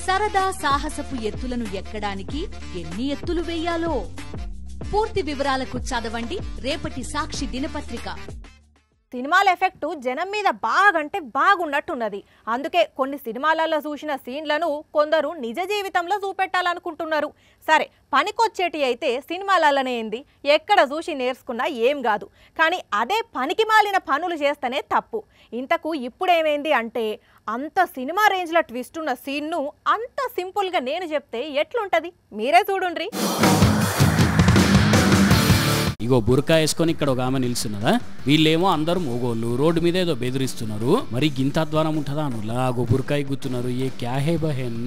సరదా సాహసపు ఎత్తులను ఎక్కడానికి ఎన్ని ఎత్తులు వేయాలో పూర్తి వివరాలకు చదవండి రేపటి సాక్షి దినపత్రిక. సినిమాల ఎఫెక్ట్ జనం మీద బాగంటే బాగున్నట్టున్నది. అందుకే కొన్ని సినిమాలలో చూసిన సీన్లను కొందరు నిజ జీవితంలో చూపెట్టాలనుకుంటున్నారు. సరే, పనికొచ్చేటి అయితే సినిమాలలోనే ఏంది, ఎక్కడ చూసి నేర్చుకున్నా ఏం కాదు. కానీ అదే పనికి మాలిన పనులు చేస్తేనే తప్పు. ఇంతకు ఇప్పుడేమైంది అంటే, అంత సినిమా రేంజ్లో ట్విస్ట్ ఉన్న సీన్ను అంత సింపుల్గా నేను చెప్తే ఎట్లుంటది మీరే చూడుండ్రి. ఇగో బురకా వేసుకొని ఇక్కడ ఒక ఆమె నిలుస్తున్నదా, వీళ్ళేమో అందరూ మోగోళ్ళు రోడ్డు మీద ఏదో బెదిరిస్తున్నారు. మరి గింత అధ్వానం ఉంటుందా అనులా గో బురకాయి గుర్తున్నారు. ఏ క్యా హే బహెన్,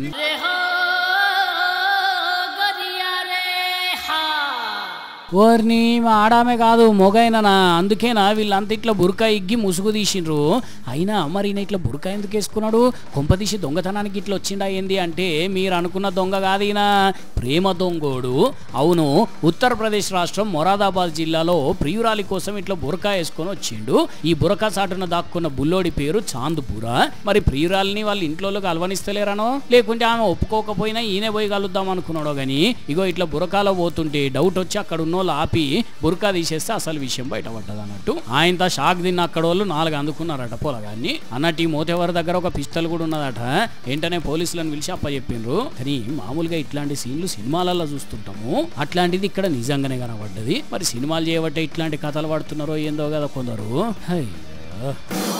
ఓర్ని ఆడామే కాదు మొగైనా. అందుకేనా వీళ్ళంతా ఇట్లా బురకా ఇగ్గి ముసుగు తీసిండ్రు. అయినా మరి ఈయన ఇట్లా బురకా ఎందుకు వేసుకున్నాడు? కొంపదీసి దొంగతనానికి ఇట్లా వచ్చిండా ఏంది అంటే, మీరు అనుకున్న దొంగ కాదు ఈయన, ప్రేమ దొంగోడు. అవును, ఉత్తరప్రదేశ్ రాష్ట్రం మొరాదాబాద్ జిల్లాలో ప్రియురాలి కోసం ఇట్లా బురకా వేసుకొని వచ్చిండు. ఈ బురకా సాటున దాక్కున్న బుల్లోడి పేరు చాంద్పురా. మరి ప్రియురాలిని వాళ్ళ ఇంట్లోకి అలవనిస్తలేరనో, లేకుంటే ఆమె ఒప్పుకోకపోయినా ఈయనే పోయి కలుద్దాం అనుకున్నాడో గానీ, ఇగో ఇట్లా బురకాలో పోతుంటే డౌట్ వచ్చి అక్కడ ఉన్న ఆపి బురకా తీసేస్తే అసలు విషయం బయటపడ్డది అన్నట్టు. ఆయనతో షాక్ తిన్న అక్కడ వాళ్ళు 4 అందుకున్నారట పొలగాన్ని అన్నట్టు. ఈ మోతేవారి దగ్గర ఒక పిస్టల్ కూడా ఉన్నదట. వెంటనే పోలీసులను పిలిచి అప్పచెప్పిండ్రు. కానీ మామూలుగా ఇట్లాంటి సీన్లు సినిమాలలో చూస్తుంటాము, అట్లాంటిది ఇక్కడ నిజంగానే కనబడ్డది. మరి సినిమాలు చేయబట్టే ఇట్లాంటి కథలు పడుతున్నారో ఏందో కదా కొందరు.